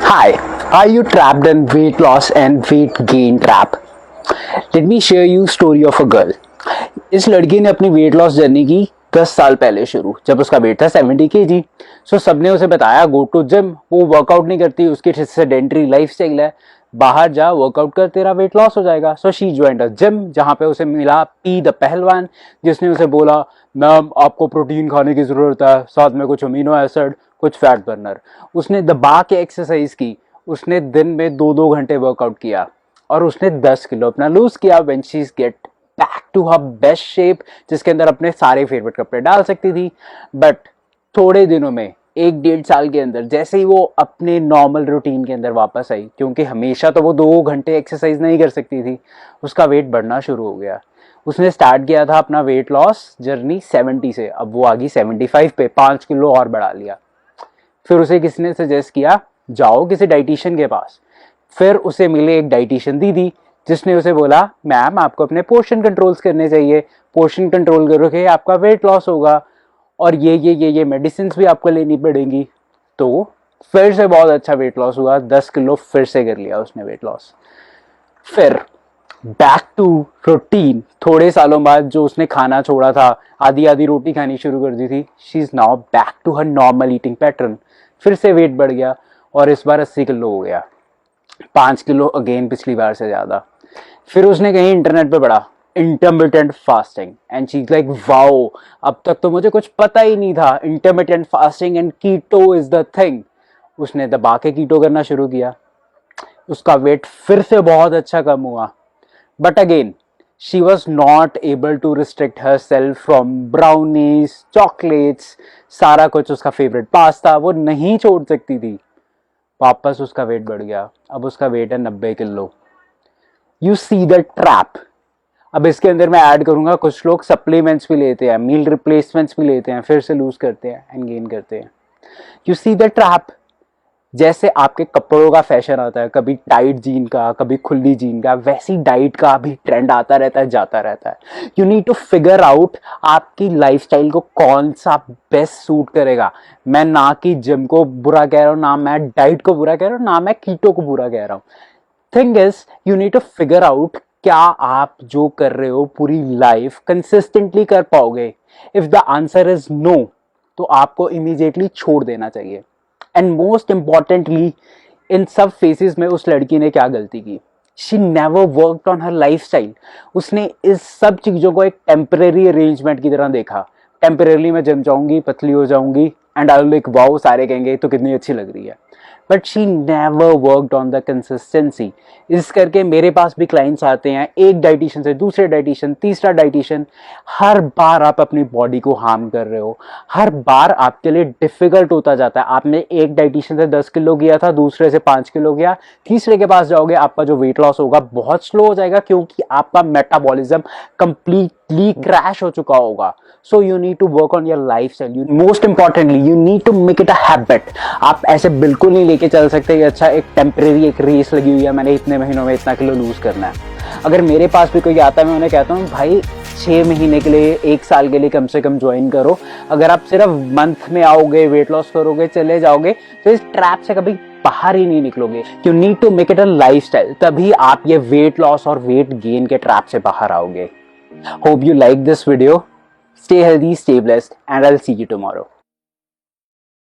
Hi, are you trapped in weight loss and weight gain trap? Let me share you story of a girl. इस लड़की ने अपनी weight loss journey की 10 साल पहले शुरू, जब उसका वेट था 70 kg। सबने उसे बताया गो टू जिम, वो वर्कआउट नहीं करती, उसकी सेडेंटरी लाइफ स्टाइल है, बाहर जा वर्कआउट कर तेरा वेट लॉस हो जाएगा। शी ज्वाइंड अ जिम, जहाँ पे उसे मिला पी द पहलवान, जिसने उसे बोला मैम आपको प्रोटीन खाने की जरूरत है, साथ में कुछ अमीनो एसिड, कुछ फैट बर्नर। उसने दबा के एक्सरसाइज की, उसने दिन में 2-2 घंटे वर्कआउट किया और उसने 10 किलो अपना लूज किया। When she get back to her best shape, जिसके अंदर अपने सारे फेवरेट कपड़े डाल सकती थी। बट थोड़े दिनों में, 1-1.5 साल के अंदर, जैसे ही वो अपने नॉर्मल रूटीन के अंदर वापस आई, क्योंकि हमेशा तो वो 2 घंटे एक्सरसाइज नहीं कर सकती थी, उसका वेट बढ़ना शुरू हो गया। उसने स्टार्ट किया था अपना वेट लॉस जर्नी 70 से, अब वो आ गई 75 पे, 5 किलो और बढ़ा लिया। फिर उसे किसने सजेस्ट किया, जाओ किसी डाइटिशियन के पास। फिर उसे मिले एक डाइटिशियन दीदी, जिसने उसे बोला मैम आपको अपने पोर्शन कंट्रोल्स करने चाहिए, पोर्शन कंट्रोल करोगे आपका वेट लॉस होगा और ये मेडिसिन भी आपको लेनी पड़ेंगी। तो फिर से बहुत अच्छा वेट लॉस हुआ, 10 किलो फिर से कर लिया उसने वेट लॉस। फिर बैक टू रूटीन, थोड़े सालों बाद जो उसने खाना छोड़ा था, आधी आधी रोटी खानी शुरू कर दी थी, she is now back to her normal eating pattern. फिर से वेट बढ़ गया और इस बार 80 किलो हो गया, 5 किलो अगेन पिछली बार से ज्यादा। फिर उसने कहीं इंटरनेट पे पढ़ा intermittent fasting and she is like wow, अब तक तो मुझे कुछ पता ही नहीं था, intermittent fasting and keto is the thing. उसने दबा के कीटो करना शुरू किया, उसका वेट फिर से बहुत अच्छा कम हुआ। But again she was not able to restrict herself from brownies, chocolates, सारा कुछ, उसका फेवरेट पास्ता वो नहीं छोड़ सकती थी। वापस उसका वेट बढ़ गया, अब उसका वेट है 90 kilo. You see the trap. अब इसके अंदर मैं ऐड करूंगा, कुछ लोग सप्लीमेंट्स भी लेते हैं, मील रिप्लेसमेंट्स भी लेते हैं, फिर से लूज करते हैं एंड गेन करते हैं। You see the trap. जैसे आपके कपड़ों का फैशन आता है, कभी टाइट जीन का, कभी खुली जीन का, वैसी डाइट का भी ट्रेंड आता रहता है, जाता रहता है। You need to figure out आपकी लाइफस्टाइल को कौन सा बेस्ट सूट करेगा। मैं ना कि जिम को बुरा कह रहा हूँ, ना मैं डाइट को बुरा कह रहा हूँ, ना मैं कीटो को बुरा कह रहा हूँ। Thing is you need to figure out क्या आप जो कर रहे हो पूरी लाइफ कंसिस्टेंटली कर पाओगे। If the answer is no, तो आपको इमीडिएटली छोड़ देना चाहिए। एंड मोस्ट इंपॉर्टेंटली, इन सब फेसेस में उस लड़की ने क्या गलती की, she never worked on her life style. उसने इस सब चीजों को एक टेम्परेरी अरेंजमेंट की तरह देखा। टेम्परेरी मैं जिम जाऊंगी, पतली हो जाऊंगी and I will like wow, सारे कहेंगे तो कितनी अच्छी लग रही है। But she never worked on the consistency. इस करके मेरे पास भी क्लाइंट्स आते हैं, एक डाइटिशियन से दूसरे डाइटिशियन, तीसरा डाइटिशियन, हर बार आप अपनी बॉडी को हार्म कर रहे हो, हर बार आपके लिए डिफिकल्ट होता जाता है। आपने एक डाइटिशियन से 10 किलो किया था, दूसरे से 5 किलो किया, तीसरे के पास जाओगे आपका जो वेट लॉस होगा बहुत स्लो हो जाएगा, क्योंकि आपका मेटाबॉलिज्म कंप्लीटली क्रैश हो चुका होगा। So you need to work on your lifestyle. Most importantly you need to make it a habit. आप ऐसे बिल्कुल नहीं लेके चल सकते कि अच्छा एक टेम्परेरी एक रेस लगी हुई है, मैंने इतने महीनों में इतना किलो लूज करना है। अगर मेरे पास भी कोई आता है, मैं उन्हें कहता हूँ भाई 6 महीने के लिए, 1 साल के लिए कम से कम ज्वाइन करो। अगर आप सिर्फ मंथ में आओगे, वेट लॉस करोगे, चले जाओगे, तो इस ट्रैप से कभी बाहर ही नहीं निकलोगे। You need to make it a lifestyle, तभी आप ये वेट लॉस और वेट गेन के ट्रैप से बाहर आओगे। Hope you like this video. Stay healthy, stay blessed, and I'll see you tomorrow.